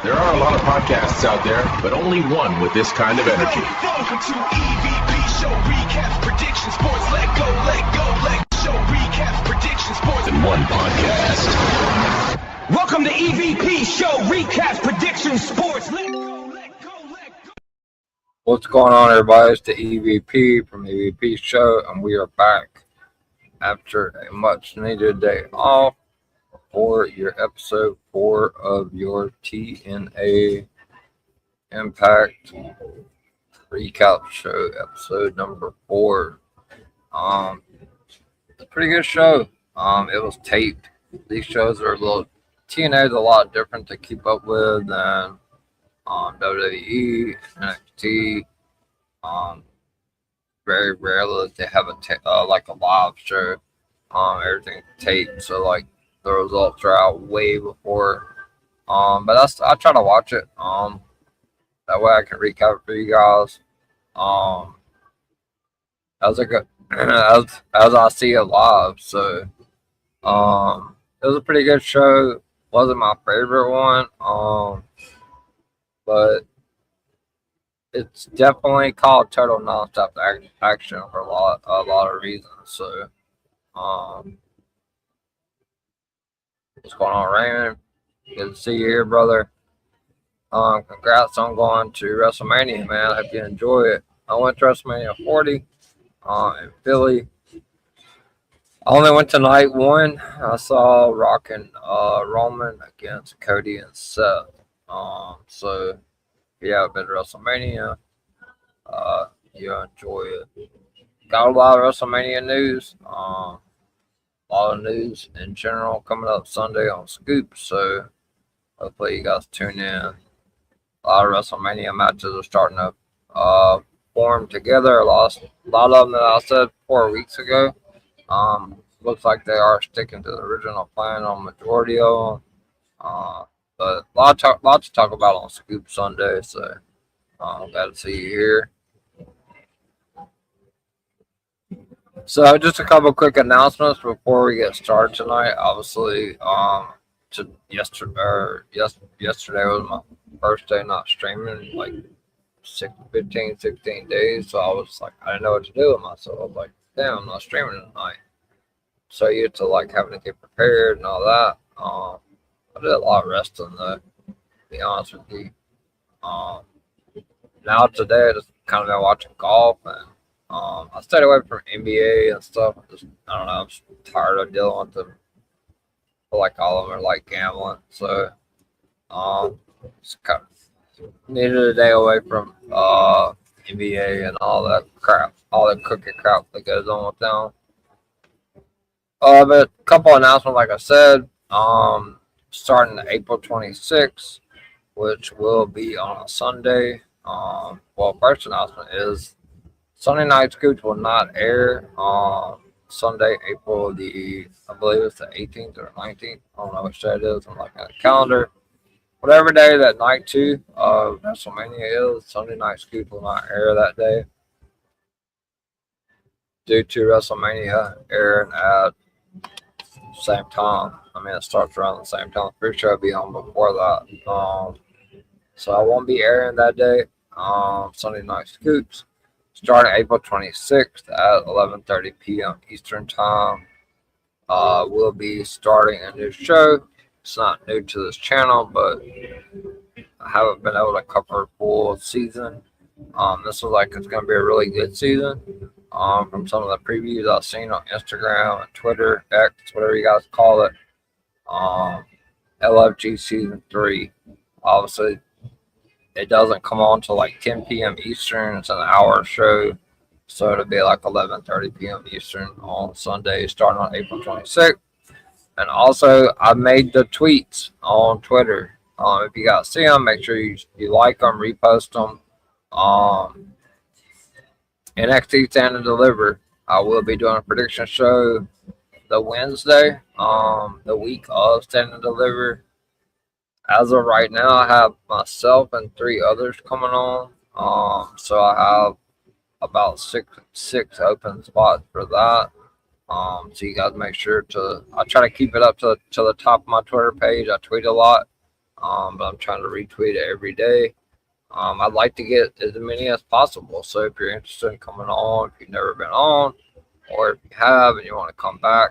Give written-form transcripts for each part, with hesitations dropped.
There are a lot of podcasts out there, but only one with this kind of energy. Welcome to EVP Show Recaps, Predictions, Sports, Let Go, Show Recaps, Predictions, Sports. In one podcast. Welcome to EVP Show Recaps, Predictions, Sports, Let Go. What's going on, everybody? It's the EVP from EVP Show, and we are back after a much-needed day off for your episode 4 of your TNA Impact Recap Show, episode number 4. It's a pretty good show. It was taped. These shows are TNA is a lot different to keep up with than WWE, NXT. Very rarely they have a live show. Everything's taped, so like the results are out way before. But I try to watch it. That way I can recap it for you guys. As I see it live. So it was a pretty good show. Wasn't my favorite one. But it's definitely called total nonstop action for a lot of reasons. So what's going on, Raymond? Good to see you here, brother. Congrats on going to WrestleMania, man. I hope you enjoy it. I went to WrestleMania 40 in Philly. I only went to night 1. I saw Rock and Roman against Cody and Seth. So if you haven't been to WrestleMania, you enjoy it. Got a lot of WrestleMania news. A lot of news in general coming up Sunday on Scoop. So hopefully you guys tune in. A lot of WrestleMania matches are starting to form together. A lot of them that I said 4 weeks ago. Looks like they are sticking to the original plan on majority of them. But lots to talk about on Scoop Sunday. So glad to see you here. So just a couple quick announcements before we get started tonight. Obviously, yesterday was my first day not streaming in like 16 days. So I was like, I didn't know what to do with myself. I was like, damn, I'm not streaming tonight. So you have to like having to get prepared and all that. I did a lot of resting though, to be honest with you. Now today I just kind of been watching golf, and I stayed away from NBA and stuff. I don't know, I'm just tired of dealing with them. I feel like all of them are like gambling. So just kind of needed a day away from NBA and all that crap, all the cookie crap that goes on with them. But a couple announcements, like I said, starting April 26th, which will be on a Sunday. First announcement is Sunday Night Scoops will not air on Sunday, April I believe it's the 18th or 19th. I don't know which day it is. I'm looking at the calendar. Whatever day that night 2 of WrestleMania is, Sunday Night Scoops will not air that day due to WrestleMania airing at the same time. I mean, it starts around the same time. Pretty sure I'll be on before that. So I won't be airing that day. Sunday Night Scoops starting April 26th at 11:30 p.m. Eastern Time. We'll be starting a new show. It's not new to this channel, but I haven't been able to cover a full season. This was like it's going to be a really good season. From some of the previews I've seen on Instagram and Twitter, X, whatever you guys call it. LFG Season 3. Obviously, it doesn't come on till like 10 p.m. Eastern. It's an hour show. So it'll be like 11:30 p.m. Eastern on Sunday, starting on April 26th. And also, I made the tweets on Twitter. If you guys see them, make sure you like them, repost them. NXT Stand and Deliver. I will be doing a prediction show the Wednesday, the week of Stand and Deliver. As of right now, I have myself and 3 others coming on. So I have about six open spots for that. So you guys make sure to, I try to keep it up to the top of my Twitter page. I tweet a lot. but I'm trying to retweet it every day. I'd like to get as many as possible. So if you're interested in coming on, if you've never been on, or if you have and you want to come back,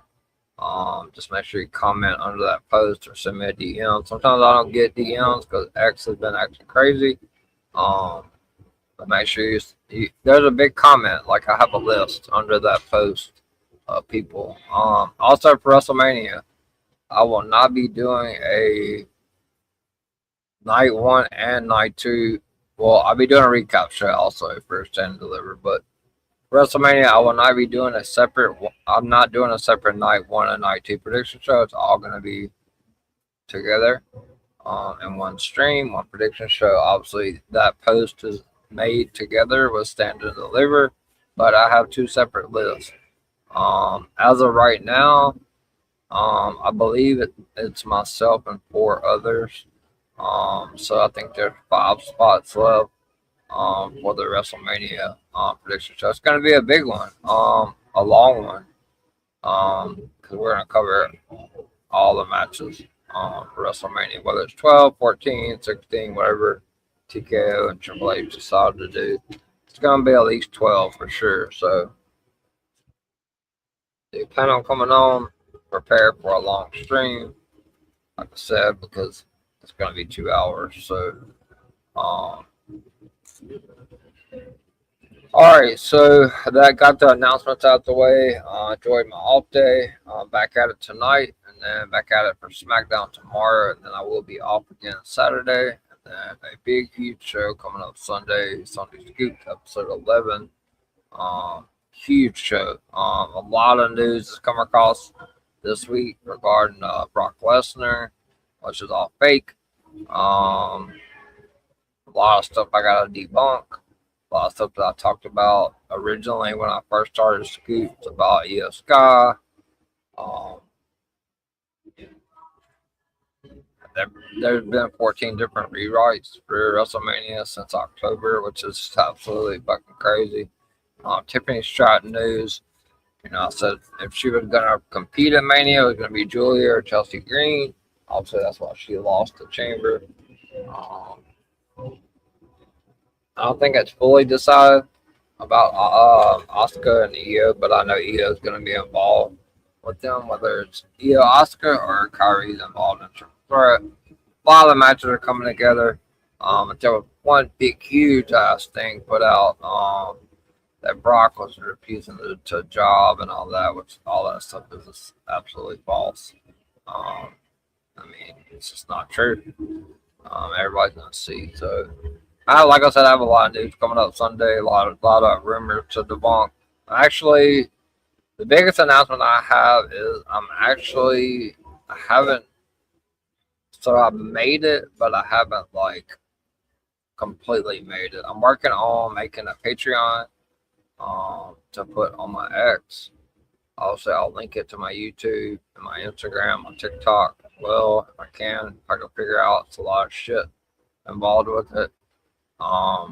just make sure you comment under that post or send me a DM. Sometimes I don't get DMs because X has been acting crazy. But make sure there's a big comment. Like I have a list under that post of people. Also for WrestleMania, I will not be doing a night 1 and night 2. Well, I'll be doing a recap show also for Stand and Deliver, but WrestleMania, I will not be doing a separate. I'm not doing a separate night 1 and night 2 prediction show. It's all going to be together in one stream, one prediction show. Obviously, that post is made together with Stand and Deliver, but I have 2 separate lists. As of right now, I believe it's myself and 4 others. So I think there's 5 spots left for the WrestleMania prediction show. It's going to be a big one, a long one, because we're going to cover all the matches for WrestleMania, whether it's 12, 14, 16, whatever TKO and Triple H decided to do. It's going to be at least 12 for sure. So if you plan on coming on, prepare for a long stream, like I said, because it's going to be 2 hours. So, all right. So that got the announcements out the way. Enjoyed my off day. Back at it tonight, and then back at it for SmackDown tomorrow. And then I will be off again Saturday. And then a big, huge show coming up Sunday Scoop, episode 11. Huge show. A lot of news has come across this week regarding Brock Lesnar, which is all fake. A lot of stuff I got to debunk. A lot of stuff that I talked about originally when I first started Scoops about Io Sky. There's been 14 different rewrites for WrestleMania since October, which is absolutely fucking crazy. Tiffany Stratton news. I said if she was going to compete at Mania, it was going to be Julia or Chelsea Green. Obviously, that's why she lost the Chamber. I don't think it's fully decided about Asuka and Io, but I know Io is going to be involved with them, whether it's Io, Asuka, or Kyrie's involved in Triple Threat. A lot of the matches are coming together. There was one big, huge ass thing put out that Brock was refusing to job and all that, which all that stuff is just absolutely false. It's just not true. Everybody's gonna see. So, like I said, I have a lot of news coming up Sunday. A lot of rumors to debunk. Actually, the biggest announcement I have is I haven't. So I've made it, but I haven't completely made it. I'm working on making a Patreon to put on my X. Also, I'll link it to my YouTube and my Instagram, my TikTok. Well, if I can figure out. It's a lot of shit involved with it. I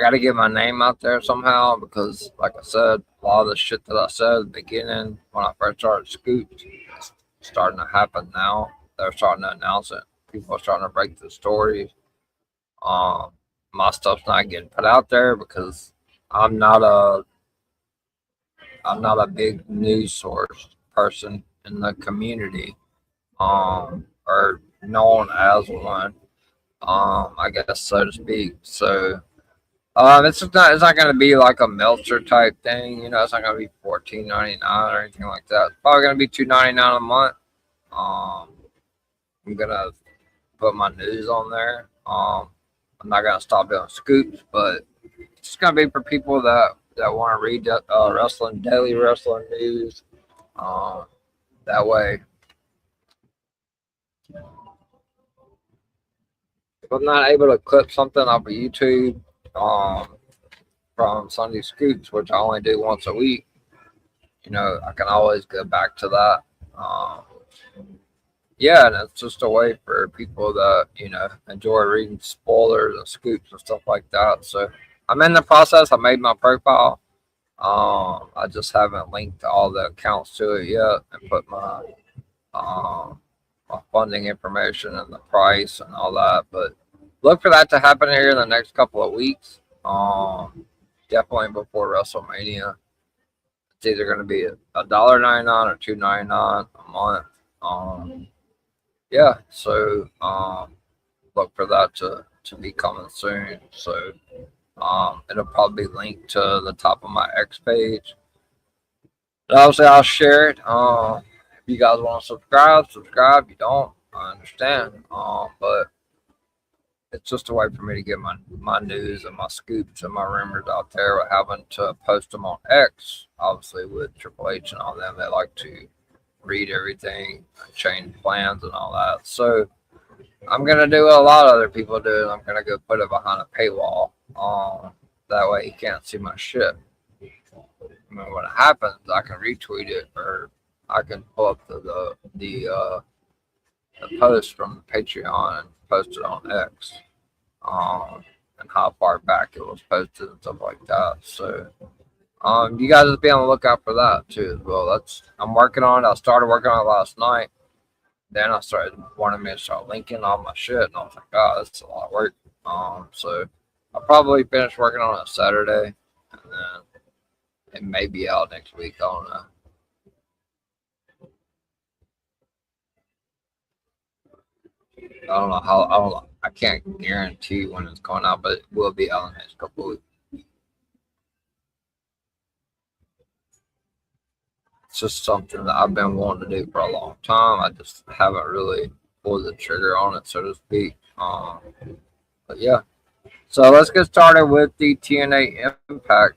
got to get my name out there somehow because, like I said, a lot of the shit that I said at the beginning when I first started Scoops is starting to happen now. They're starting to announce it. People are starting to break the stories. My stuff's not getting put out there because I'm not a big news source person in the community, or known as one, I guess, so to speak. So, it's not going to be like a Meltzer type thing, it's not going to be $14.99 or anything like that. It's probably going to be $2.99 a month. I'm going to put my news on there. I'm not going to stop doing Scoops, but it's just going to be for people that want to read daily wrestling news. That way, if I'm not able to clip something off of YouTube from Sunday Scoops, which I only do once a week, I can always go back to that. Yeah, and it's just a way for people that, enjoy reading spoilers and scoops and stuff like that. So I'm in the process. I made my profile. I just haven't linked all the accounts to it yet and put my funding information and the price and all that. But look for that to happen here in the next couple of weeks. Definitely before WrestleMania. It's either going to be $1.99 or $2.99 a month. Yeah, so look for that to be coming soon. So it'll probably be linked to the top of my X page. And obviously, I'll share it. If you guys want to subscribe, subscribe. If you don't, I understand. But it's just a way for me to get my news and my scoops and my rumors out there without having to post them on X. Obviously, with Triple H and all them, they like to read everything, change plans and all that. So I'm gonna do what a lot of other people do. I'm gonna go put it behind a paywall. That way you can't see my shit. I mean, when it happens, I can retweet it or I can pull up the post from the Patreon and post it on X, and how far back it was posted and stuff like that. So, you guys just be on the lookout for that too as well. I'm working on it. I started working on it last night. Then I started wanting me to start linking all my shit, and I was like, oh, that's a lot of work. So I'll probably finish working on it Saturday, and then it may be out next week. I don't know. I don't know how. I can't guarantee when it's going out, but it will be out in the next couple of weeks. It's just something that I've been wanting to do for a long time. I just haven't really pulled the trigger on it, so to speak. But yeah. So let's get started with the TNA Impact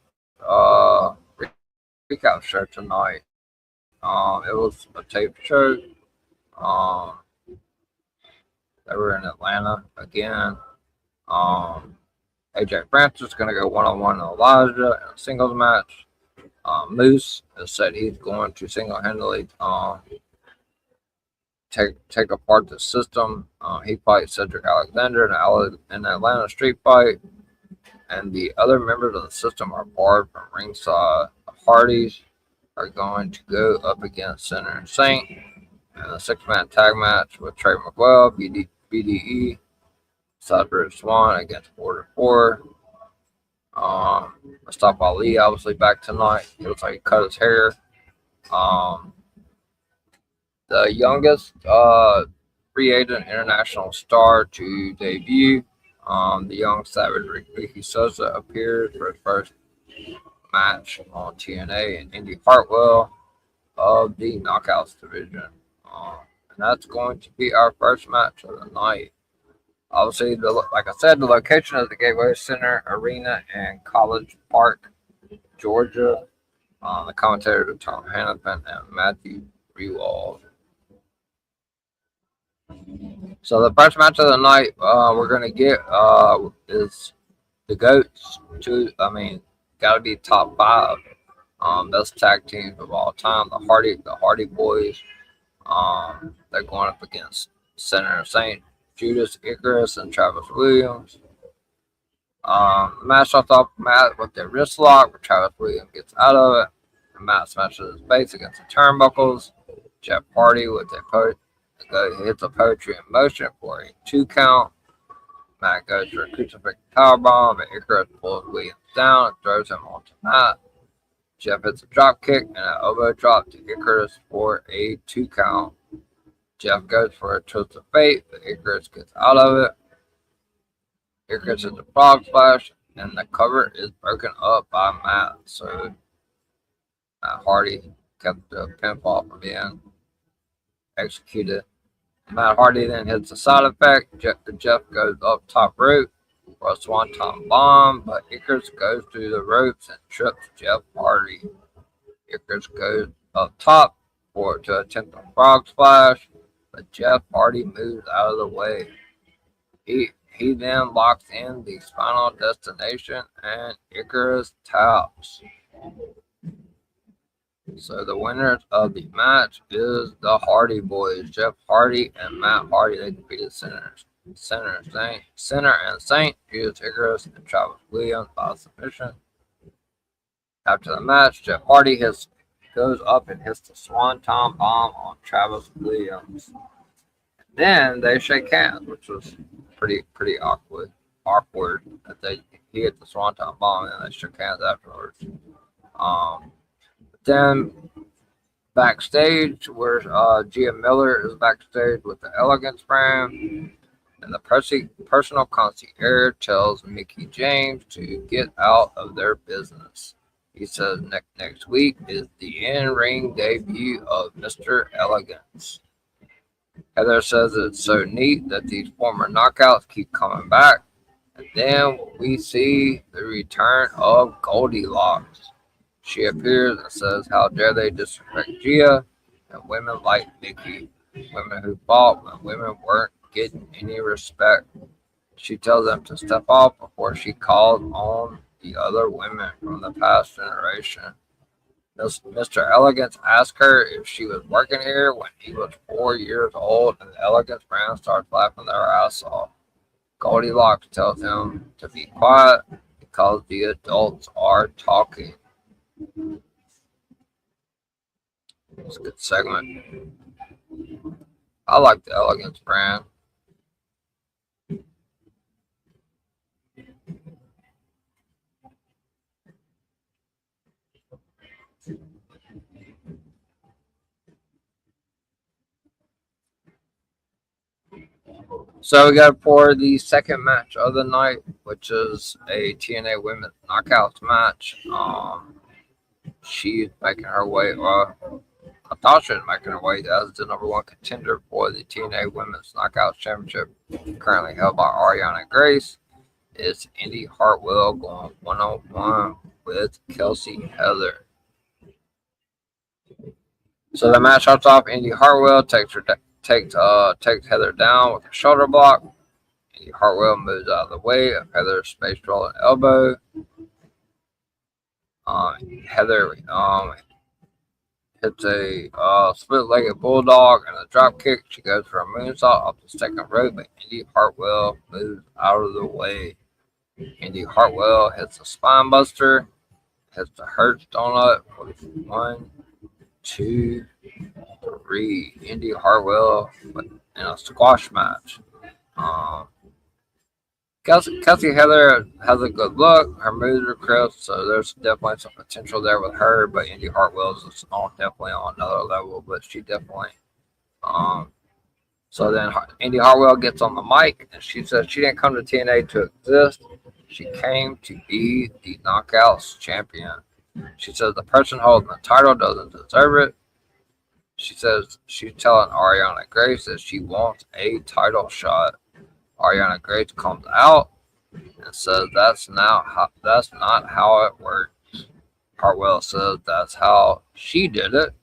recap show tonight. It was a taped show. They were in Atlanta again. AJ Francis is going to go one-on-one with Elijah in a singles match. Moose has said he's going to single-handedly take apart the system. He fights Cedric Alexander in an Atlanta street fight. And the other members of the system are barred from ringside. The Hardys are going to go up against Sinner and Saint in a 6-man tag match with Trey Miguel, BDE, Cedric Swan against Border 4. Mustafa Ali obviously back tonight. It looks like he cut his hair. The youngest free agent international star to debut, the young Savage Ricky Sosa appeared for his first match on TNA and Indy Hartwell of the Knockouts division. And that's going to be our first match of the night. Obviously, like I said, the location is the Gateway Center Arena in College Park, Georgia. The commentators are Tom Hannafin and Matthew Rewald. So the first match of the night we're going to get is the GOATs. Got to be top 5 best tag teams of all time. The Hardy Boys. They're going up against Sinner and Saint, Judas Icarus, and Travis Williams. The match starts off with the wrist lock, where Travis Williams gets out of it. The Matt smashes his face against the turnbuckles. Jeff Hardy with hits a poetry in motion for a 2 count. Matt goes for a crucifix powerbomb, but Icarus pulls Williams down and throws him onto Matt. Jeff hits a drop kick and an elbow drop to Icarus for a 2 count. Jeff goes for a twist of fate, but Icarus gets out of it. Icarus hits a frog splash, and the cover is broken up by Matt. So Matt Hardy kept the pinfall from being executed. Matt Hardy then hits a side effect. Jeff goes up top rope for a swanton bomb, but Icarus goes through the ropes and trips Jeff Hardy. Icarus goes up top to attempt a frog splash, but Jeff Hardy moves out of the way. He then locks in the Final Destination, and Icarus taps. So the winners of the match is the Hardy Boys, Jeff Hardy and Matt Hardy. They defeated Sinner and Saint, Judas Icarus, and Travis Williams by submission. After the match, Jeff Hardy goes up and hits the Swanton Bomb on Travis Williams. Then they shake hands, which was pretty awkward. That he hit the Swanton bomb and they shook hands afterwards. Then backstage, where Gia Miller is backstage with the Elegance brand, and the personal concierge tells Mickie James to get out of their business. He says next week is the in-ring debut of Mr. Elegance. Heather says it's so neat that these former knockouts keep coming back. And then we see the return of Goldilocks. She appears and says, how dare they disrespect Gia and women like Mickie, women who fought when women weren't getting any respect. She tells them to step off before she calls on the other women from the past generation. Mr. Elegance asked her if she was working here when he was 4 years old, and the Elegance brand starts laughing their ass off. Goldilocks tells him to be quiet because the adults are talking. It's a good segment. I like the Elegance brand. So we got for the second match of the night, which is a TNA Women's Knockouts match. She's making her way. I thought she was making her way as the number one contender for the TNA Women's Knockouts Championship, currently held by Ariana Grace. It's Indy Hartwell going one-on-one with Kelsey Heather. So the match starts off. Indy Hartwell takes Heather down with a shoulder block. Indy Hartwell moves out of the way of Heather's space rolling elbow. Heather hits a split-legged bulldog and a drop kick. She goes for a moonsault off the second rope, but Indy Hartwell moves out of the way. Indy Hartwell hits a spine buster, hits the Hurts donut with 1, 2, 3. Indy Hartwell in a squash match. Kelsey Heather has a good look. Her moves are crisp, so there's definitely some potential there with her. But Indy Hartwell is definitely on another level. But she definitely. So then Indy Hartwell gets on the mic and she says she didn't come to TNA to exist. She came to be the Knockouts champion. She says the person holding the title doesn't deserve it. She says she's telling Ariana Grace that she wants a title shot. Ariana Grace comes out and says that's not how it works. Hartwell says that's how she did it.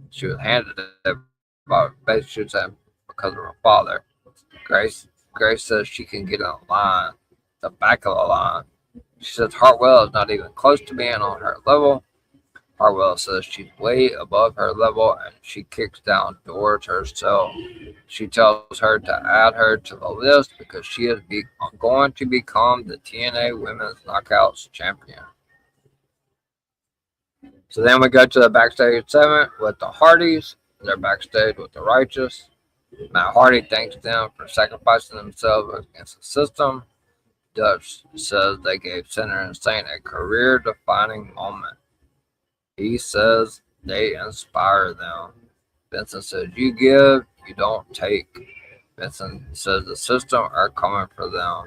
She was handed it by basically because of her father. Grace says she can get in the line, the back of the line. She says Hartwell is not even close to being on her level. Hartwell says she's way above her level and she kicks down doors herself. She tells her to add her to the list because she is going to become the TNA Women's Knockouts champion. So then we go to the backstage segment with the Hardys. They're backstage with the Righteous. Matt Hardy thanks them for sacrificing themselves against the system. Dutch says they gave Sinner and Saint a career-defining moment. He says they inspire them. Vincent says, you give, you don't take. Vincent says the system are coming for them.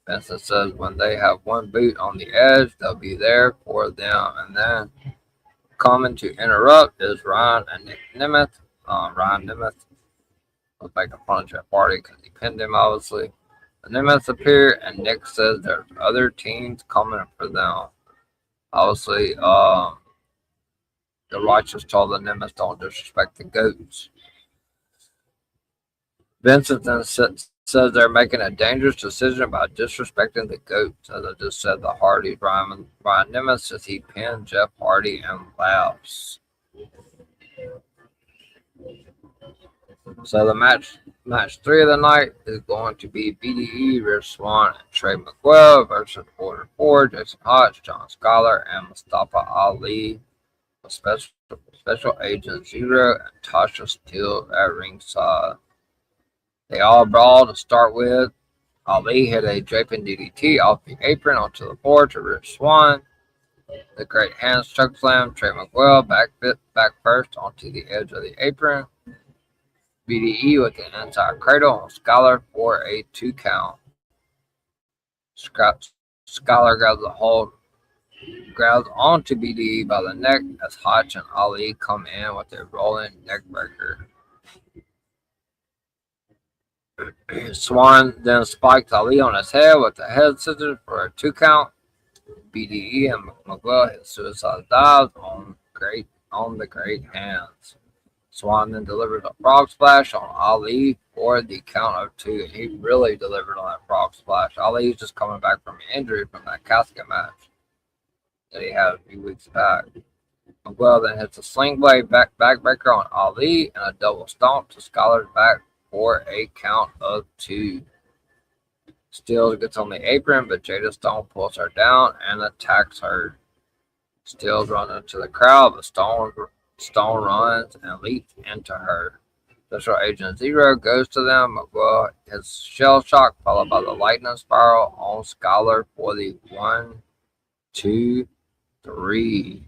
Vincent says when they have one boot on the edge, they'll be there for them. And then coming to interrupt is Ryan and Nick Nemeth. Ryan Nemeth was making fun of Jeff Hardy because he pinned him, obviously. The Nemeths appear, and Nick says there's other teams coming for them. Obviously, the Righteous told the Nemeths don't disrespect the goats. Vincent then says they're making a dangerous decision by disrespecting the goats. As I just said, the Hardys, Ryan Nemeth says he pinned Jeff Hardy and laughs. So the match 3 of the night is going to be BDE, Rich Swann, and Trey Miguel versus Order 4, Jason Hodge, John Scholar, and Mustafa Ali. A special Special Agent Zero, and Tasha Steele at ringside. They all brawled to start with. Ali hit a draping DDT off the apron onto the floor to Rich Swann. The Great Hands choke slam. Trey Miguel back first onto the edge of the apron. BDE with the inside cradle on Skylar for a 2 count. Skylar grabs onto BDE by the neck as Hotch and Ali come in with a rolling neckbreaker. Swann then spikes Ali on his head with the head scissors for a 2 count. BDE and Miguel hit suicide dives on the Great Hands. Swann then delivers a frog splash on Ali for the count of 2. He really delivered on that frog splash. Ali's just coming back from an injury from that casket match that he had a few weeks back. Miguel then hits a sling blade backbreaker on Ali and a double stomp to Skylar's back for a count of 2. Steele gets on the apron, but Jada Stone pulls her down and attacks her. Steele's running into the crowd, but Stone runs and leaps into her. Special Agent Zero goes to them. Miguel hits shell shock, followed by the lightning spiral on Skylar for the 1, 2, 3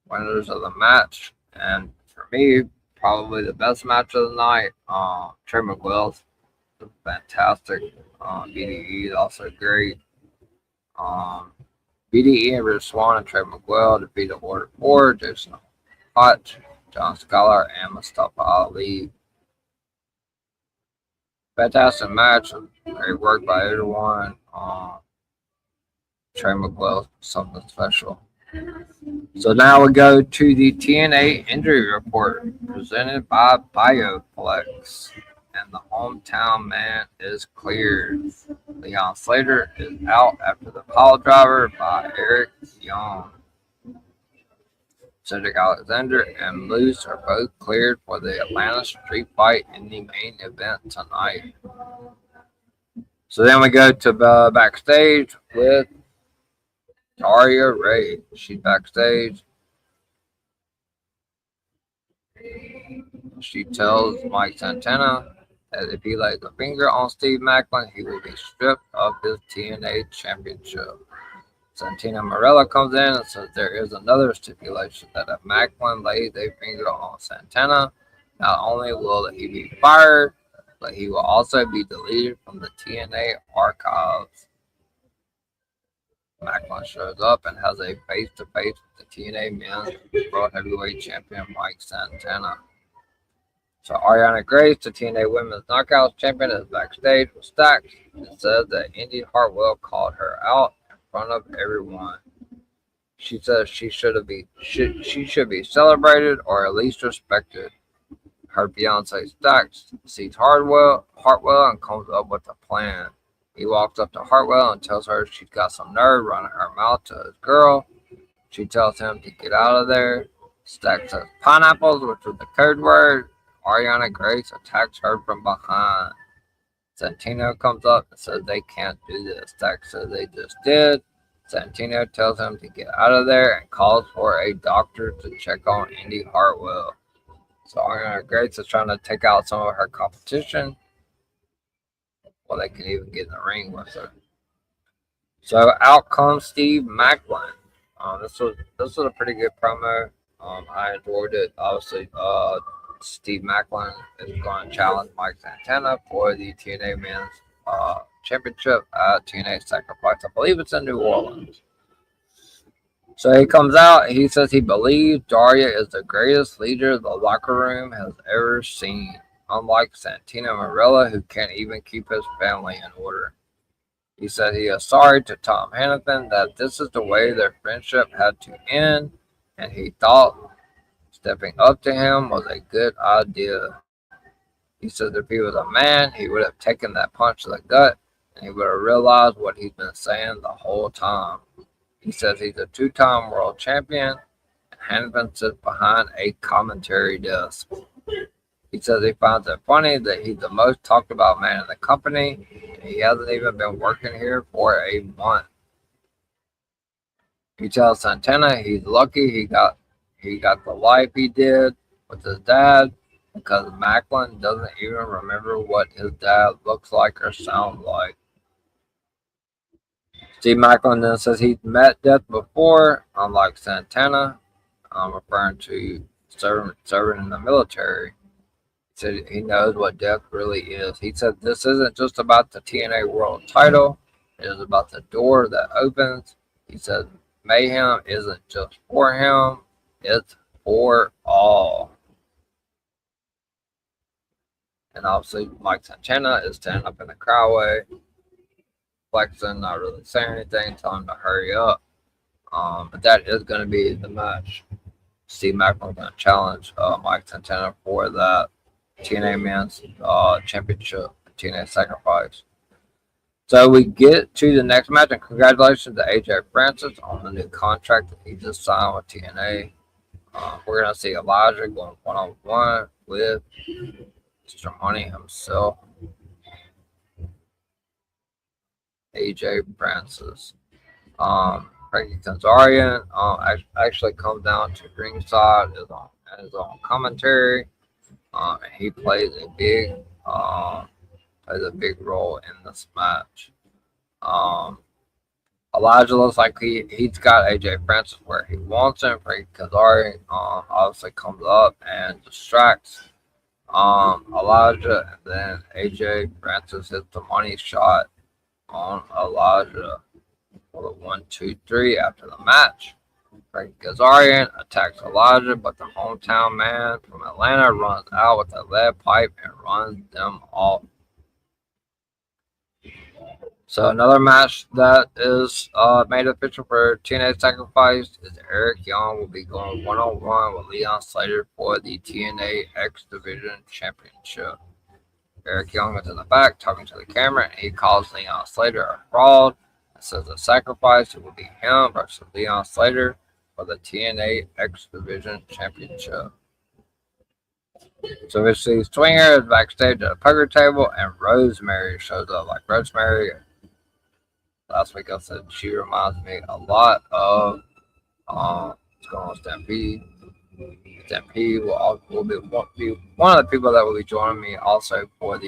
winners of the match. And for me, probably the best match of the night. Trey Miguel's fantastic. BDE is also great. BDE and Rich Swann and Trey Miguel defeated Order 4, Jason Hotch, John Skylar, and Mustafa Ali. Fantastic match. Great work by everyone. Trey Miguel, something special. So now we go to the TNA injury report presented by Bioflex. And the hometown man is cleared. Leon Slater is out after the pile driver by Eric Young. Cedric Alexander and Moose are both cleared for the Atlanta street fight in the main event tonight. So then we go to backstage with Daria Ray. She's backstage. She tells Mike Santana that if he lays a finger on Steve Macklin, he will be stripped of his TNA championship. Santana Marella comes in and says there is another stipulation that if Macklin lays a finger on Santana, not only will he be fired, but he will also be deleted from the TNA archives. Macklin shows up and has a face-to-face with the TNA Men's World Heavyweight Champion Mike Santana. So Ariana Grace, the TNA Women's Knockouts Champion, is backstage with Stacks and says that Indy Hartwell called her out in front of everyone. She says she should be celebrated or at least respected. Her fiance Stacks sees Hartwell and comes up with a plan. He walks up to Hartwell and tells her she's got some nerve running her mouth to his girl. She tells him to get out of there. Stacks says pineapples, which was the code word. Ariana Grace attacks her from behind. Santino comes up and says they can't do this. Stacks says they just did. Santino tells him to get out of there and calls for a doctor to check on Indy Hartwell. So Ariana Grace is trying to take out some of her competition before they can even get in the ring with her. So out comes Steve Macklin. This was a pretty good promo. I enjoyed it. Obviously, Steve Macklin is going to challenge Mike Santana for the TNA Men's Championship at TNA Sacrifice. I believe it's in New Orleans. So he comes out. He says he believes Daria is the greatest leader the locker room has ever seen, unlike Santino Marella, who can't even keep his family in order. He said he is sorry to Tom Hannafin that this is the way their friendship had to end, and he thought stepping up to him was a good idea. He said if he was a man, he would have taken that punch to the gut, and he would have realized what he's been saying the whole time. He says he's a 2-time world champion, and Hannafin sits behind a commentary desk. He says he finds it funny that he's the most talked about man in the company, and he hasn't even been working here for a month. He tells Santana he's lucky he got he got the life he did with his dad because Macklin doesn't even remember what his dad looks like or sounds like. Steve Macklin then says he's met death before, unlike Santana, referring to serving in the military. He said he knows what death really is. He said this isn't just about the TNA World title. It is about the door that opens. He said mayhem isn't just for him. It's for all. And obviously Mike Santana is standing up in the crowd, flexing, not really saying anything, telling him to hurry up. But that is going to be the match. Steve Macklin going to challenge Mike Santana for that TNA Men's Championship, TNA Sacrifice. So we get to the next match, and congratulations to AJ Francis on the new contract that he just signed with TNA. We're going to see Elijah going one-on-one with Mr. Money himself, AJ Francis. Frankie Kazarian actually comes down to ringside as on commentary. And he plays a big role in this match. Elijah looks like he's got AJ Francis where he wants him. Frankie Kazarian obviously comes up and distracts Elijah, and then AJ Francis hits the money shot on Elijah for the 1-2-3 after the match. Frankie Kazarian attacks Elijah, but the hometown man from Atlanta runs out with a lead pipe and runs them off. So another match that is made official for TNA Sacrifice is Eric Young will be going one-on-one with Leon Slater for the TNA X Division Championship. Eric Young is in the back talking to the camera, and he calls Leon Slater a fraud and says the Sacrifice it will be him versus Leon Slater for the TNA X Division Championship. So we see Swinger is backstage at a poker table, and Rosemary shows up. Like Rosemary, last week I said she reminds me a lot of what's going on Stampede. Stampede will be one of the people that will be joining me also on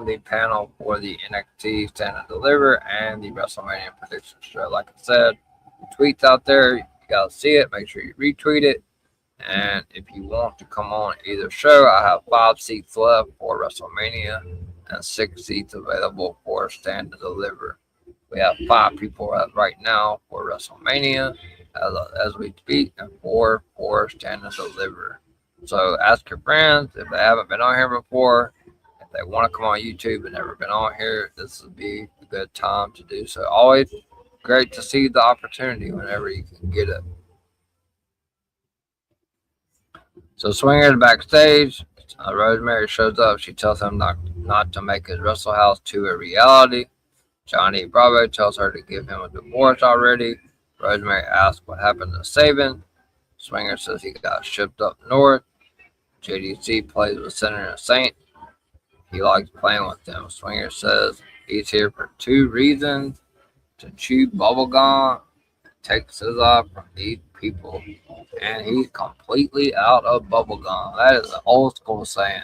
the panel for the NXT Stand and Deliver and the WrestleMania prediction show. Like I said, tweets out there, you gotta see it. Make sure you retweet it. And if you want to come on either show, I have 5 seats left for WrestleMania and 6 seats available for Stand and Deliver. We have 5 people right now for WrestleMania as we speak, and 4 for Stand and Deliver. So ask your friends if they haven't been on here before. If they want to come on YouTube and never been on here, this would be a good time to do so. Always great to see the opportunity whenever you can get it. So Swinger's backstage. Rosemary shows up. She tells him not to make his Wrestle House 2 a reality. Johnny Bravo tells her to give him a divorce already. Rosemary asks what happened to Sabin. Swinger says he got shipped up north. JDC plays with Senator Saint. He likes playing with them. Swinger says he's here for 2 reasons: to chew bubblegum and take scissors from these people. And he's completely out of bubblegum. That is an old school saying.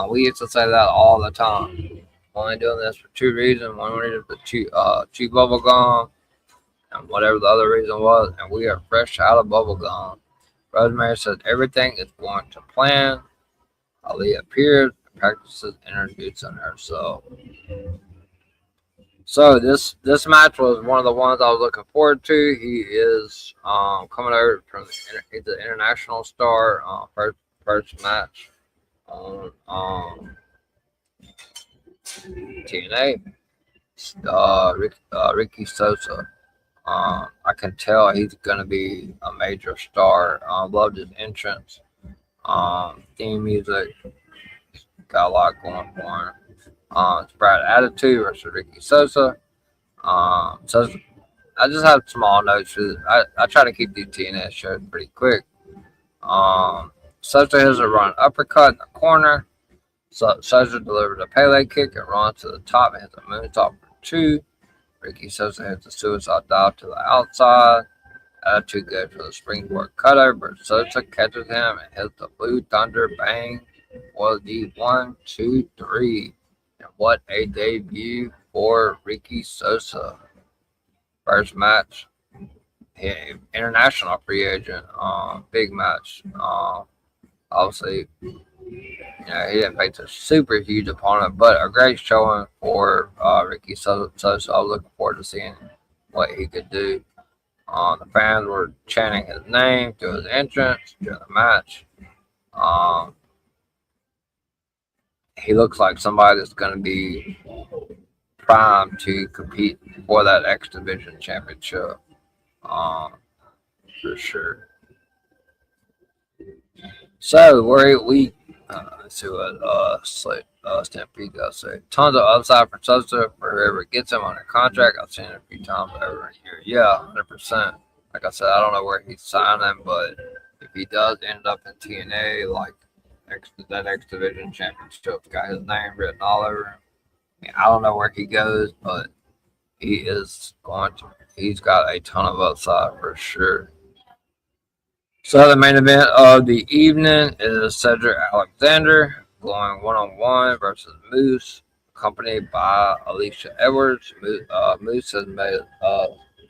We used to say that all the time. Only doing this for 2 reasons. One reason to chew bubblegum, and whatever the other reason was, and we are fresh out of bubblegum. Rosemary says everything is going to plan. Ali appears and practices introducing herself. So this match was one of the ones I was looking forward to. He is coming over from he's an international star. First match on TNA. Ricky Sosa. I can tell he's gonna be a major star. Loved his entrance. Theme music. Got a lot going for him. It's Brad Attitude versus Ricky Sosa. So I just have small notes. I try to keep these TNA shows pretty quick. Sosa has a run uppercut in the corner. Sosa delivers a Pele kick and runs to the top and hits a moonsault for 2. Ricky Sosa hits a suicide dive to the outside. Too good for the springboard cutter, but Sosa catches him and hits the Blue Thunder bang for the 1-2-3. And what a debut for Ricky Sosa. First match, international free agent, big match. Obviously, he didn't face a super huge opponent, but a great showing for Ricky Sosa. I was looking forward to seeing what he could do. The fans were chanting his name through his entrance during the match. He looks like somebody that's going to be primed to compete for that X Division championship, for sure. So let's see what Stampede does say. Tons of upside for Sosa for whoever gets him under contract. I've seen it a few times over a year. Yeah, 100%. Like I said, I don't know where he's signing, but if he does end up in TNA, like that X Division championship's got his name written all over him. I mean, I don't know where he goes, but he's got a ton of upside for sure. So the main event of the evening is Cedric Alexander going one-on-one versus Moose, accompanied by Alicia Edwards. Moose has made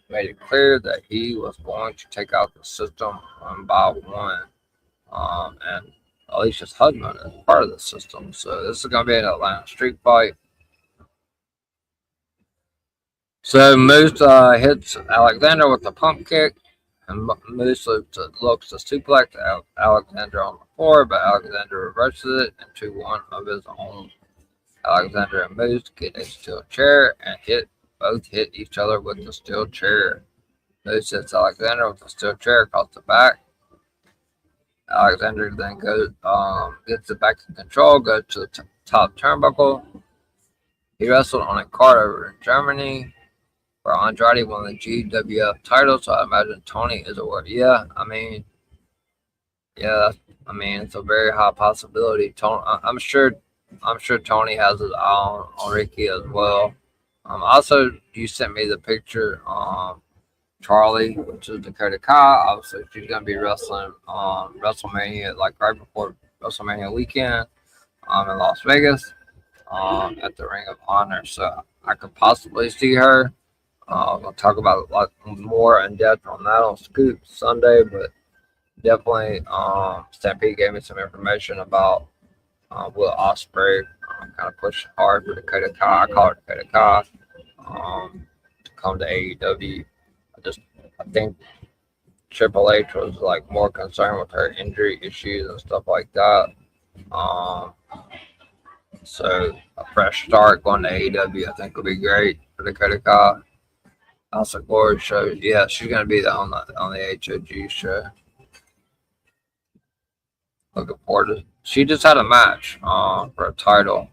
it clear that he was going to take out the system one by one. And Alicia's husband is part of the system. So this is going to be an Atlanta street fight. So Moose hits Alexander with a pump kick. And Moose looks to suplex Alexander on the floor, but Alexander reverses it into one of his own. Alexander and Moose get a steel chair and both hit each other with the steel chair. Moose hits Alexander with the steel chair across the back. Alexander then gets it back to control, goes to the top turnbuckle. He wrestled on a card over in Germany, where Andrade won the GWF title, so I imagine Tony is aware. It's a very high possibility. I'm sure Tony has his eye on Ricky as well. Also, you sent me the picture. Charlie, which is Dakota Kai. Obviously, she's gonna be wrestling on WrestleMania, like right before WrestleMania weekend, in Las Vegas, at the Ring of Honor. So I could possibly see her. We'll talk about a lot more in depth on that on Scoop Sunday, but definitely Stampede gave me some information about Will Ospreay kind of push hard for Dakota Kai. I call her Dakota Kai to come to AEW. I think Triple H was like more concerned with her injury issues and stuff like that. So a fresh start going to AEW, I think, would be great for Dakota Kai. Also, Glory shows, yeah, she's gonna be on the HOG show. Looking forward to. She just had a match for a title,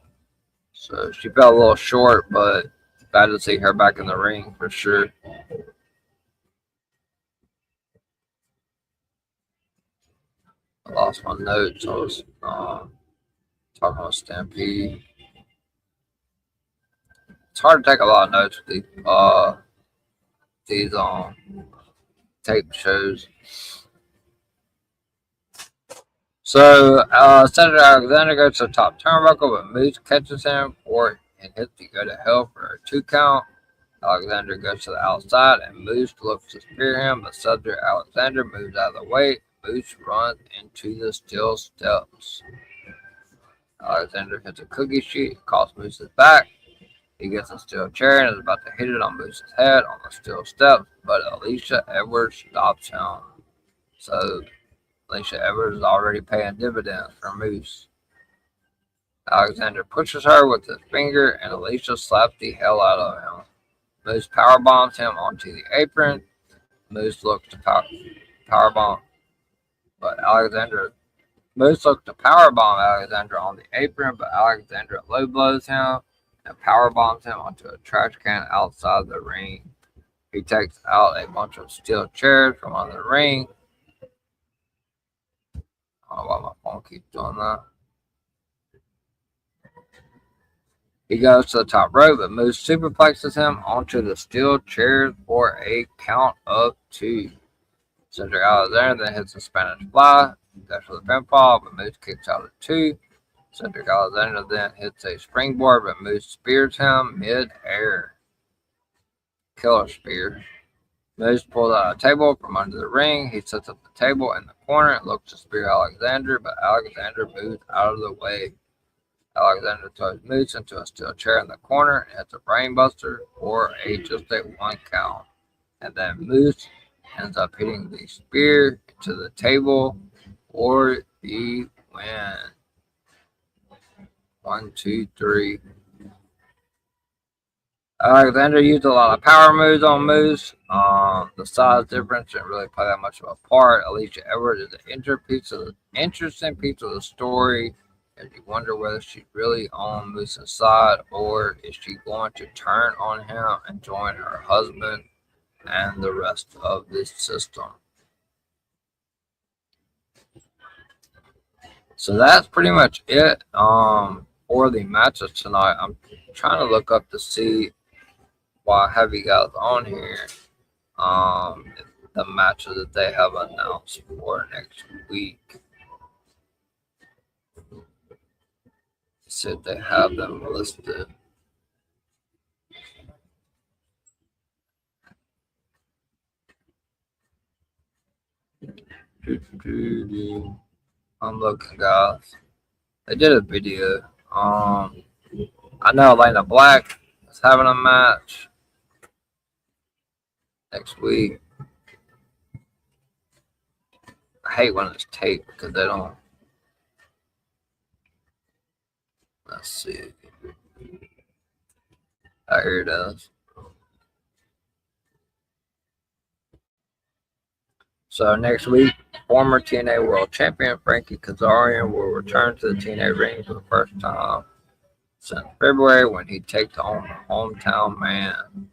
so she fell a little short, but glad to see her back in the ring for sure. I lost my notes. I was talking about Stampede. It's hard to take a lot of notes with these tape shows. So Senator Alexander goes to the top turnbuckle, but Moose catches him and hits to go to hell for a 2 count. Alexander goes to the outside, and Moose looks to spear him, but Cedric Alexander moves out of the way. Moose runs into the steel steps. Alexander hits a cookie sheet, costs Moose's back. He gets a steel chair and is about to hit it on Moose's head on the steel steps, but Alicia Edwards stops him. So Alicia Edwards is already paying dividends for Moose. Alexander pushes her with his finger, and Alicia slaps the hell out of him. Moose powerbombs him onto the apron. Moose looks to powerbomb, but Moose looks to powerbomb Alexander on the apron, but Alexander low blows him and powerbombs him onto a trash can outside the ring. He takes out a bunch of steel chairs from under the ring. I don't know why my phone keeps doing that. He goes to the top rope, but Moose superplexes him onto the steel chairs for a count of 2. Cedric Alexander then hits a Spanish fly. Goes for the pinfall, but Moose kicks out at 2. Cedric Alexander then hits a springboard, but Moose spears him mid-air. Killer spear. Moose pulls out a table from under the ring. He sets up the table in the corner and looks to spear Alexander, but Alexander moves out of the way. Alexander throws Moose into a steel chair in the corner and hits a brainbuster for just a 1 count. And then Moose ends up hitting the spear to the table for the win. 1, 2, 3. Alexander used a lot of power moves on Moose. The size difference didn't really play that much of a part. Alicia Edwards is an interesting piece of the story, and you wonder whether she's really on Moose's side or is she going to turn on him and join her husband and the rest of this system. So that's pretty much it for the matches tonight. I'm trying to look up to see why I have you guys on here. The matches that they have announced for next week. See if they have them listed. I'm looking, guys. They did a video. I know Elena Black is having a match next week. I hate when it's taped because they don't. Let's see. Oh, here it is. So next week, former TNA World Champion Frankie Kazarian will return to the TNA ring for the first time since February when he takes on the Hometown Man.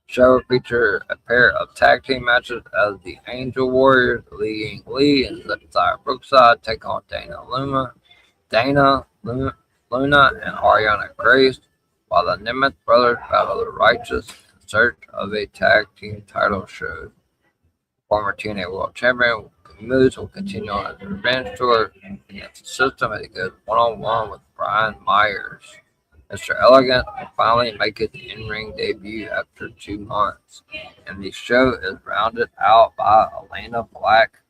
Show will feature a pair of tag team matches as the Angel Warriors, Lee Ying Lee and Zaya Brookside, take on Dana Luna, and Ariana Grace, while the Nemeth brothers battle the Righteous in search of a tag team title show. Former TNA World Champion Moose will continue on his revenge tour against the system as he goes one-on-one with Brian Myers. Mr. Elegant will finally make his in-ring debut after 2 months, and the show is rounded out by Elena Black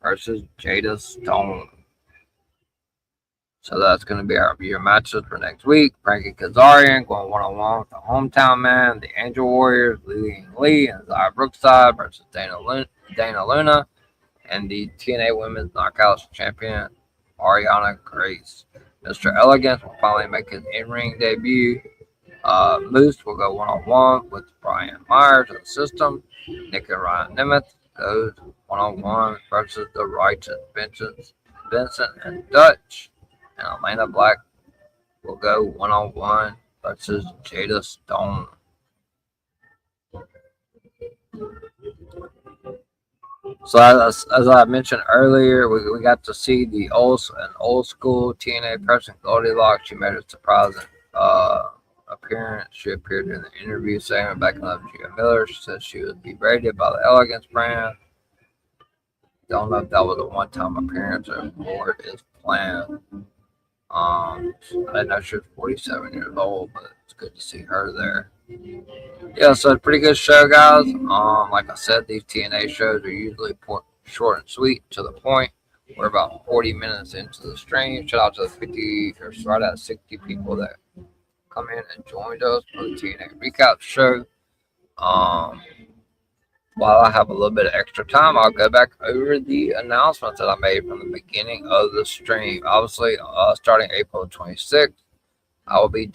versus Jada Stone. So that's going to be our viewer matches for next week. Frankie Kazarian going one-on-one with the Hometown Man, the Angel Warriors, Lee Ying Lee and Zaya Brookside versus Dana Luna, and the TNA Women's Knockouts Champion Ariana Grace. Mr. Elegance will finally make his in-ring debut. Moose will go one-on-one with Brian Myers of the system. Nick and Ryan Nemeth goes one-on-one versus the Righteous Vincent and Dutch. And Elena Black will go one-on-one versus Jada Stone. So as I mentioned earlier, we got to see an old school TNA person, Goldilocks. She made a surprising appearance. She appeared in the interview segment back in Gia Miller. She said she would be rated by the Elegance brand. Don't know if that was a one-time appearance or more is planned. I didn't know she was 47 years old, but it's good to see her there. Yeah, so a pretty good show, guys. Like I said, these TNA shows are usually short and sweet, to the point. We're about 40 minutes into the stream. Shout out to the 50 or right at 60 people that come in and joined us for the TNA Recap Show. While I have a little bit of extra time, I'll go back over the announcements that I made from the beginning of the stream. Obviously, starting April 26th, I will be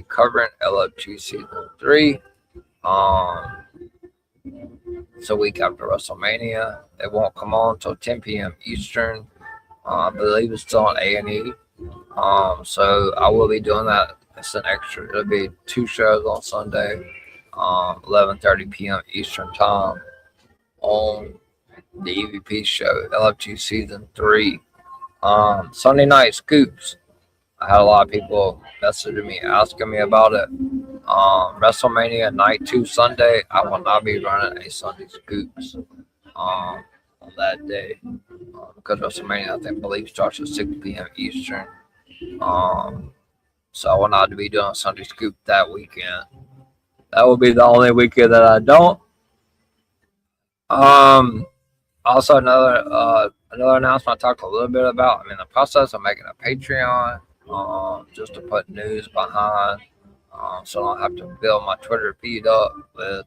covering LFG Season 3. It's a week after WrestleMania. It won't come on until 10 p.m. Eastern. I believe it's still on A&E. So I will be doing that. It's an extra. It'll be 2 shows on Sunday, 11:30 p.m. Eastern time on the EVP show, LFG Season 3. Sunday Night Scoops. I had a lot of people messaging me asking me about it. WrestleMania Night 2 Sunday, I will not be running a Sunday Scoops on that day because WrestleMania, I believe, starts at 6 p.m. Eastern. So I will not be doing a Sunday Scoop that weekend. That will be the only weekend that I don't. Also, another announcement I talked a little bit about. I'm in the process of making a Patreon, just to put news behind, so I don't have to build my Twitter feed up with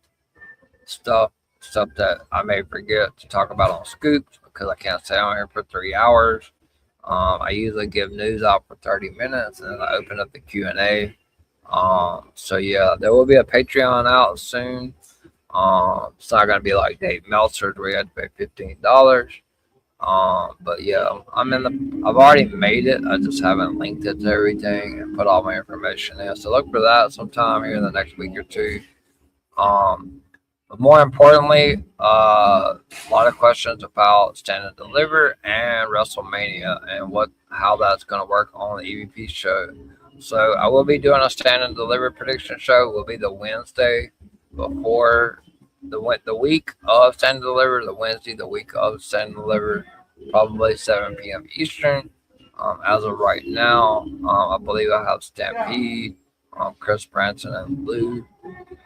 stuff that I may forget to talk about on Scoops because I can't stay on here for 3 hours. I usually give news out for 30 minutes and then I open up the Q&A. So yeah, there will be a Patreon out soon. It's not gonna be like Dave Meltzer's where you had to pay $15. But yeah, I've already made it. I just haven't linked it to everything and put all my information in. So look for that sometime here in the next week or two. But more importantly, a lot of questions about Stand and Deliver and WrestleMania and how that's going to work on the EVP show. So I will be doing a Stand and Deliver prediction show. It will be the Wednesday before the week of Stand and Deliver, the Wednesday, the week of Stand and Deliver, probably 7 p.m. Eastern. As of right now, I believe I have Stampede, Chris Branson, and Lou.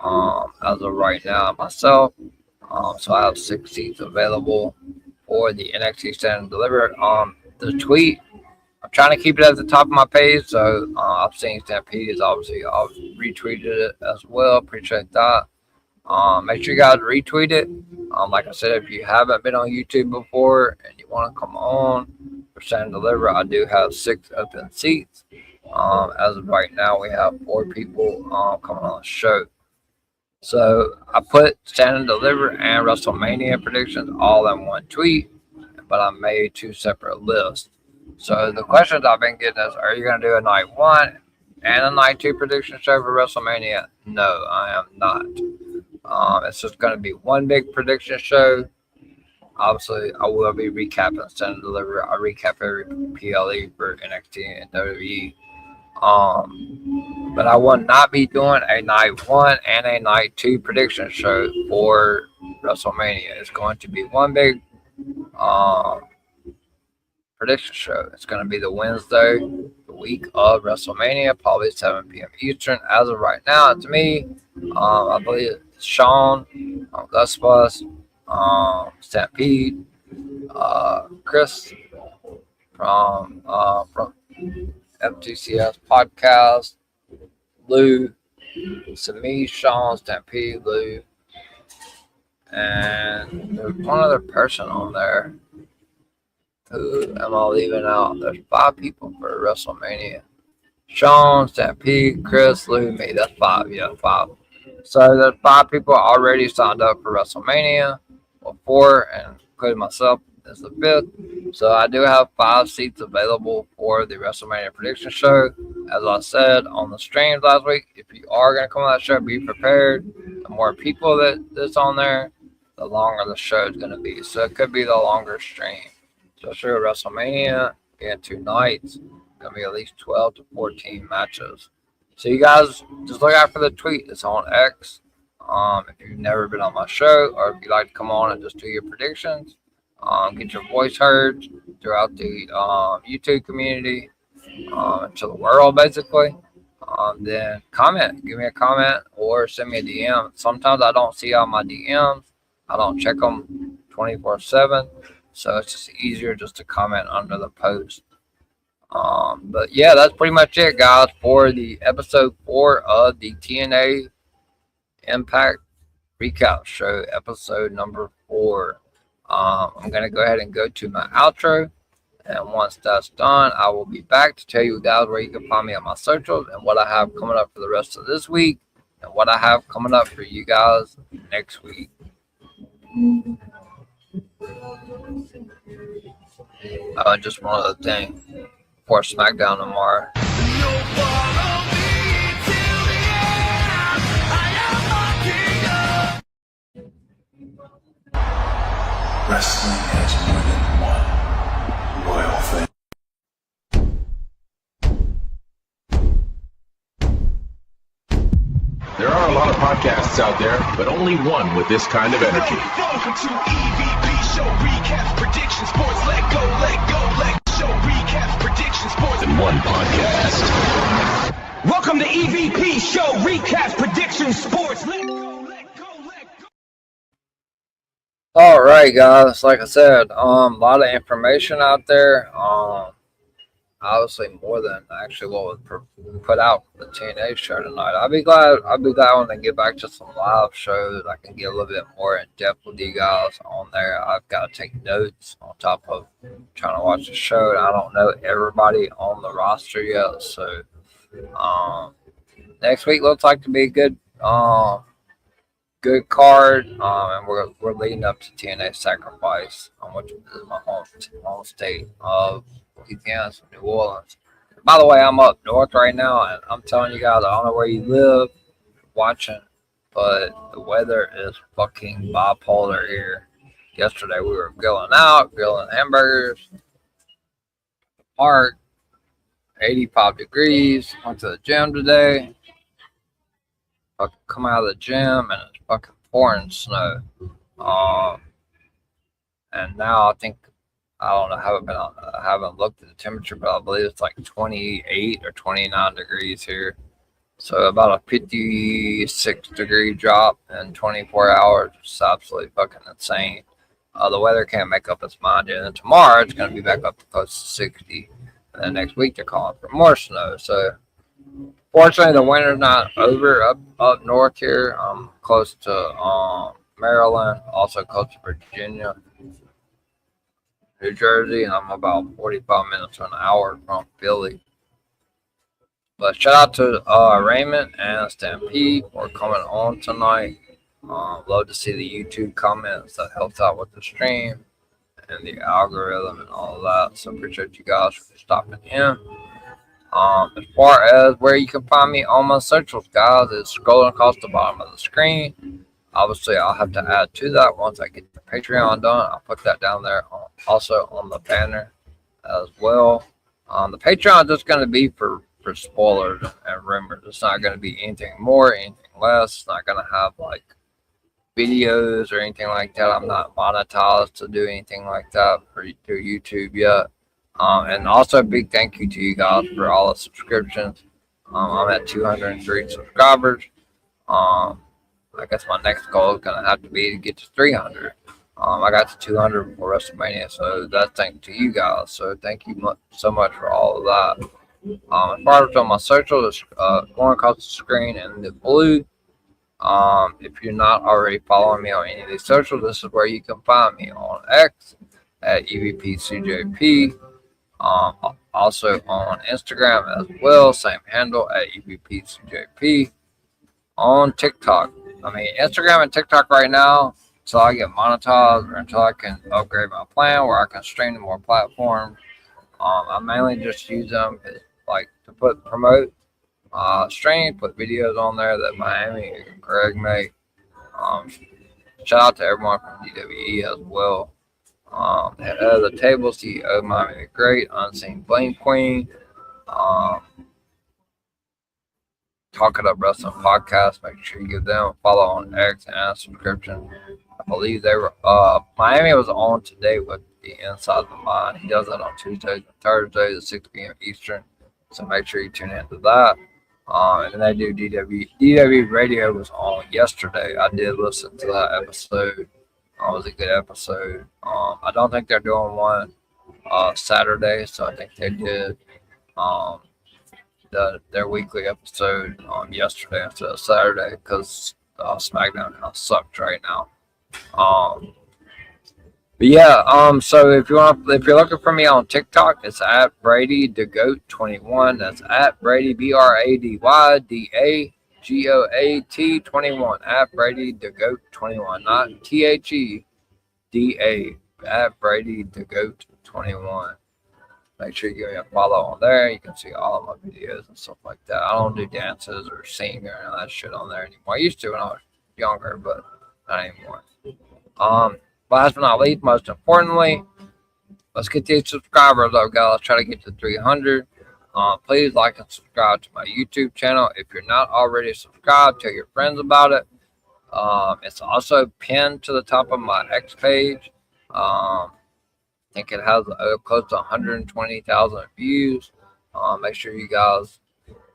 As of right now, myself. So I have 6 seats available for the NXT Stand and Deliver. The tweet, I'm trying to keep it at the top of my page. So I've seen Stampede is obviously, I've retweeted it as well. Appreciate that. Make sure you guys retweet it. Like I said, if you haven't been on YouTube before and you want to come on for Stand and Deliver, I do have 6 open seats. As of right now, we have 4 people coming on the show. So I put Stand and Deliver and WrestleMania predictions all in one tweet, but I made 2 separate lists. So the questions I've been getting is, are you going to do a night 1 and a night 2 prediction show for WrestleMania? No, I am not. It's just going to be one big prediction show. Obviously, I will be recapping Stand and Deliver. I recap every PLE for NXT and WWE. But I will not be doing a night 1 and a night 2 prediction show for WrestleMania. It's going to be one big prediction show. It's going to be the Wednesday, the week of WrestleMania, probably 7 p.m. Eastern. As of right now, it's me. I believe it's Sean, Gus Bus, Stampede, Chris from FTCS Podcast, Lou, it's me, Sean, Stampede, Lou, and there's one other person on there. Who am I leaving out? There's 5 people for WrestleMania. Sean, Stampede, Chris, Lou, me. That's 5. Yeah, 5. So there's 5 people already signed up for WrestleMania. Well, 4, and including myself, is the 5th. So I do have 5 seats available for the WrestleMania prediction show. As I said on the streams last week, if you are going to come on that show, be prepared. The more people that's on there, the longer the show is going to be. So it could be the longer stream. So sure, WrestleMania being 2 nights, going to be at least 12 to 14 matches. So you guys just look out for the tweet. It's on X. If you've never been on my show, or if you'd like to come on and just do your predictions, get your voice heard throughout the YouTube community, to the world, basically. Then comment, give me a comment, or send me a DM. Sometimes I don't see all my DMs. I don't check them 24/7, so it's just easier just to comment under the post. But yeah, that's pretty much it, guys, for the episode 4 of the TNA Impact Recap Show, episode number 4. I'm going to go ahead and go to my outro. And once that's done, I will be back to tell you guys where you can find me on my socials and what I have coming up for the rest of this week and what I have coming up for you guys next week. Just one other thing for SmackDown tomorrow. Wrestling has more than one royal family. podcasts out there, but only one with this kind of energy. Welcome to EVP Show Recap Prediction Sports. Let go, Show Recap Prediction Sports. In one podcast. Welcome to EVP Show Recap Prediction Sports. Let go. All right, guys. Like I said, a lot of information out there. Obviously more than actually what was put out for the TNA show tonight. I'll be glad when they get back to some live shows. I can get a little bit more in depth with you guys on there. I've got to take notes on top of trying to watch the show, and I don't know everybody on the roster yet. So next week looks like to be a good card, and we're leading up to TNA Sacrifice, which is my home state of Louisiana, New Orleans. By the way, I'm up north right now, and I'm telling you guys, I don't know where you live watching, but the weather is fucking bipolar here. Yesterday we were grilling hamburgers, park, 85 degrees. Went to the gym today. Fucking come out of the gym and it's fucking pouring snow. And now I don't know, I haven't looked at the temperature, but I believe it's like 28 or 29 degrees here. So about a 56 degree drop in 24 hours. It's absolutely fucking insane. The weather can't make up its mind. And then tomorrow it's going to be back up to close to 60. And then next week they're calling for more snow. So fortunately the winter's not over up north here. I'm close to Maryland, also close to Virginia, New Jersey, and I'm about 45 minutes to an hour from Philly. But shout out to Raymond and Stampede for coming on tonight. Love to see the YouTube comments that helped out with the stream and the algorithm and all of that. So appreciate you guys for stopping in. As far as where you can find me on my socials, guys, is scrolling across the bottom of the screen. Obviously, I'll have to add to that once I get the Patreon done. I'll put that down there also on the banner as well. The Patreon is just going to be for spoilers and rumors. It's not going to be anything more, anything less. It's not going to have like videos or anything like that. I'm not monetized to do anything like that through YouTube yet. And also a big thank you to you guys for all the subscriptions. I'm at 203 subscribers. I guess my next goal is going to have to be to get to 300. I got to 200 before WrestleMania, so that's thanks to you guys. So thank you so much for all of that. As far as on my social, it's going across the screen in the blue. If you're not already following me on any of these socials, this is where you can find me on X at EVPCJP. Also on Instagram as well, same handle at EVPCJP. On TikTok. Instagram and TikTok right now, until I get monetized or until I can upgrade my plan where I can stream to more platforms. I mainly just use them like to promote stream, put videos on there that Miami and Greg make. Shout out to everyone from DWE as well. Head of the table, CEO Miami the Great, Unseen Blame Queen. Talking Up Wrestling Podcast. Make sure you give them a follow on X and a subscription. I believe they were Miami was on today with the Inside the Mind. He does that on Tuesdays and Thursdays at 6 p.m. Eastern. So make sure you tune into that. And then they do DW Radio was on yesterday. I did listen to that episode. It was a good episode. I don't think they're doing one Saturday, so I think they did their weekly episode yesterday instead of Saturday because SmackDown kind of sucks right now. But yeah, so if you're looking for me on TikTok, it's at Brady the Goat 21. That's at Brady BradyDaGoat 21 at Brady the Goat 21, not THEDA at Brady the Goat 21. Make sure you give me a follow on there. You can see all of my videos and stuff like that. I don't do dances or sing or any of that shit on there anymore. I used to when I was younger, but not anymore. Last but not least, most importantly, let's get these subscribers up, guys. Let's try to get to 300. Please like and subscribe to my YouTube channel. If you're not already subscribed, tell your friends about it. It's also pinned to the top of my X page. I think it has close to 120,000 views. Make sure you guys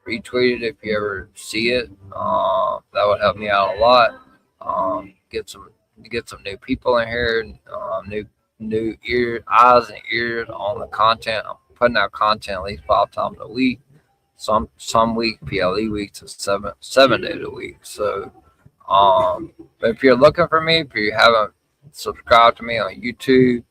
retweet it if you ever see it. That would help me out a lot. Get some new people in here, new eyes and ears on the content. I'm putting out content at least 5 times a week. Some week PLE weeks is 7 days a week. So but if you're looking for me, if you haven't subscribed to me on YouTube,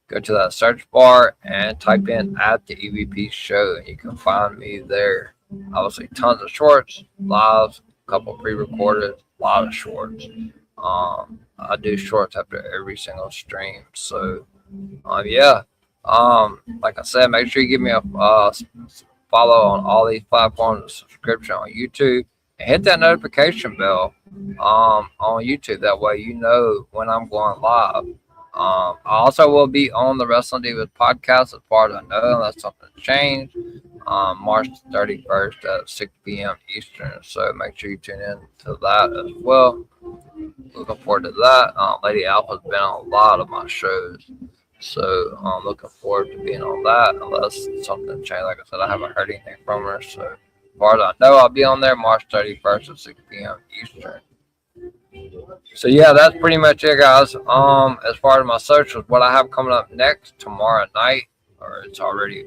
go to that search bar and type in at the EVP show, and you can find me there. Obviously, tons of shorts, lives, a couple pre-recorded, a lot of shorts. I do shorts after every single stream. So, yeah. Like I said, make sure you give me a follow on all these platforms, a subscription on YouTube, and hit that notification bell on YouTube. That way you know when I'm going live. I also will be on the Wrestling Divas podcast as far as I know, unless something changed. March 31st at 6 p.m. Eastern. So make sure you tune in to that as well. Looking forward to that. Lady Alpha's been on a lot of my shows. So I'm looking forward to being on that unless something changed. Like I said, I haven't heard anything from her. So as far as I know, I'll be on there March 31st at 6 p.m. Eastern. So yeah, that's pretty much it, guys. As far as my socials, what I have coming up next tomorrow night, or it's already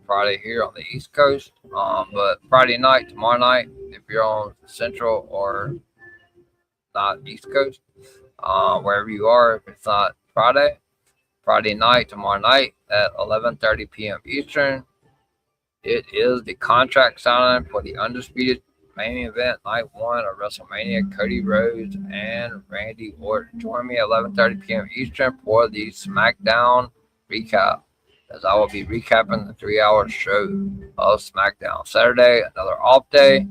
Friday here on the East Coast. But Friday night, tomorrow night, if you're on Central or not East Coast, wherever you are, if it's not Friday night, tomorrow night at 11:30 p.m. Eastern, it is the contract signing for the Undisputed main event, night 1 of WrestleMania. Cody Rhodes and Randy Orton. Join me at 11:30 p.m. Eastern for the SmackDown recap, as I will be recapping the 3-hour show of SmackDown. Saturday, another off day.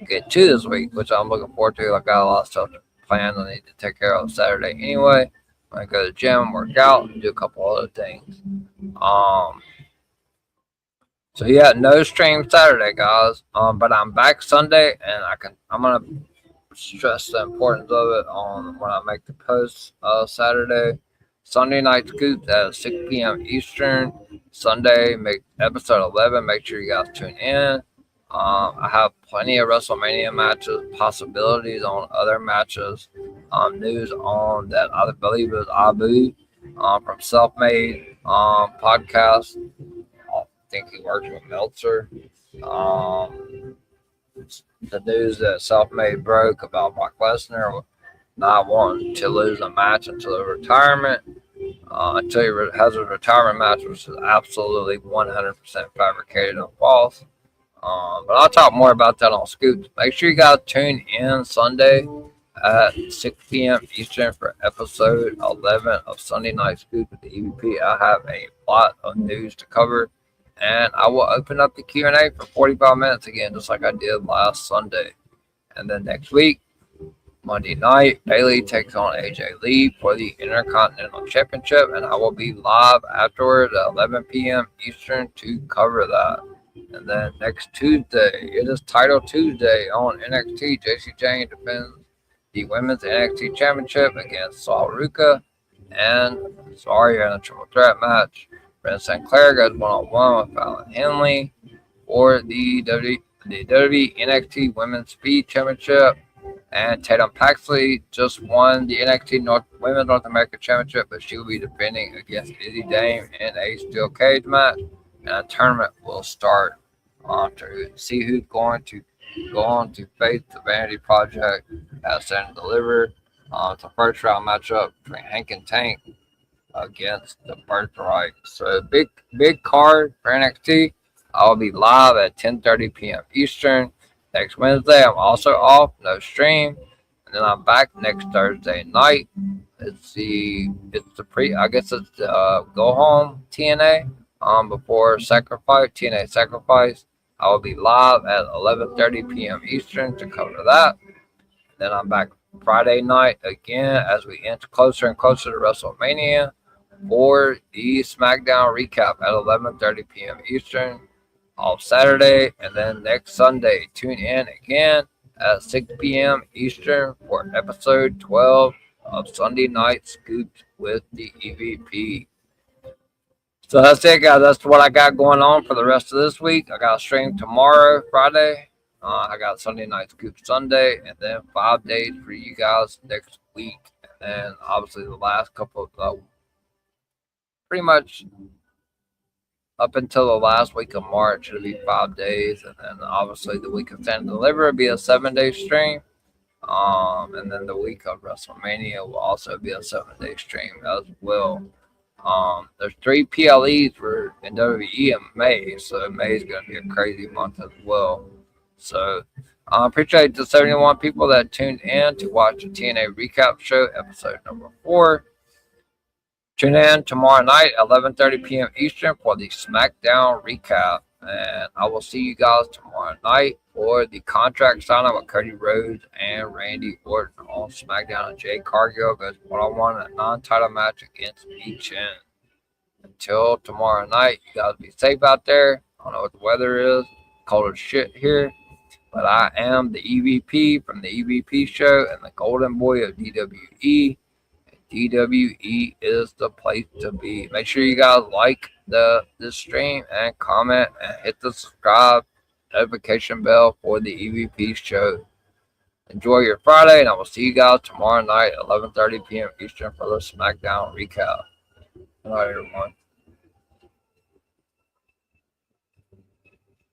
Get 2 this week, which I'm looking forward to. I got a lot of stuff planned I need to take care of Saturday anyway. I'm going to go to the gym, work out, and do a couple other things. So yeah, no stream Saturday, guys. But I'm back Sunday, and I'm gonna stress the importance of it on when I make the posts Saturday. Sunday night scoop at 6 p.m. Eastern. Sunday, make episode 11. Make sure you guys tune in. I have plenty of WrestleMania matches, possibilities on other matches, news on that I believe is Abu from Self-Made podcast. I think he works with Meltzer. The news that Self-Made broke about Brock Lesnar not wanting to lose a match until his retirement, until he has a retirement match, which is absolutely 100% fabricated and false. But I'll talk more about that on Scoops. Make sure you guys tune in Sunday at 6 p.m. Eastern for episode 11 of Sunday Night Scoop with the EVP. I have a lot of news to cover, and I will open up the Q&A for 45 minutes again, just like I did last Sunday. And then next week, Monday night, Bayley takes on AJ Lee for the Intercontinental Championship, and I will be live afterwards at 11 p.m. Eastern to cover that. And then next Tuesday, it is Title Tuesday on NXT. JC Jane defends the Women's NXT Championship against Saul Ruka and Zarya in a triple threat match. Brent St. Clair goes one-on-one with Fallon Henley for the WWE NXT Women's Speed Championship. And Tatum Paxley just won the NXT Women's North American Championship, but she will be defending against Izzy Dame in a steel cage match. And a tournament will start to see who's going to go on to face the Vanity Project at Stand and Deliver. It's a first round matchup between Hank and Tank against the Birthright. So big card for NXT. I'll be live at 10:30 p.m. Eastern. Next Wednesday, I'm also off, no stream. And then I'm back next Thursday night. It's the go home TNA before Sacrifice, TNA Sacrifice. I will be live at 11:30 p.m. Eastern to cover that. Then I'm back Friday night again as we inch closer and closer to WrestleMania for the SmackDown recap at 11:30 p.m. Eastern on Saturday, and then next Sunday, tune in again at 6 p.m. Eastern for episode 12 of Sunday Night Scoops with the EVP. So that's it, guys. That's what I got going on for the rest of this week. I got a stream tomorrow, Friday. I got Sunday Night Scoop Sunday, and then 5 days for you guys next week. And then obviously the last couple of pretty much up until the last week of March, it'll be 5 days, and then obviously the week of Stand and Deliver will be a 7-day stream. And then the week of WrestleMania will also be a 7-day stream as well. There's 3 PLEs for in WWE in May, so May is going to be a crazy month as well. So I appreciate the 71 people that tuned in to watch the TNA Recap Show, episode number 4. Tune in tomorrow night at 11:30 p.m. Eastern for the SmackDown recap. And I will see you guys tomorrow night for the contract signing with Cody Rhodes and Randy Orton on SmackDown. And Jay Cargill goes one-on-one in a non-title match against Lee Chen. Until tomorrow night, you guys be safe out there. I don't know what the weather is. Cold as shit here. But I am the EVP from the EVP show and the golden boy of DWE. DWE is the place to be. Make sure you guys like this stream and comment and hit the subscribe notification bell for the EVP show. Enjoy your Friday, and I will see you guys tomorrow night at 11:30 p.m. Eastern for the SmackDown recap. Good night, everyone.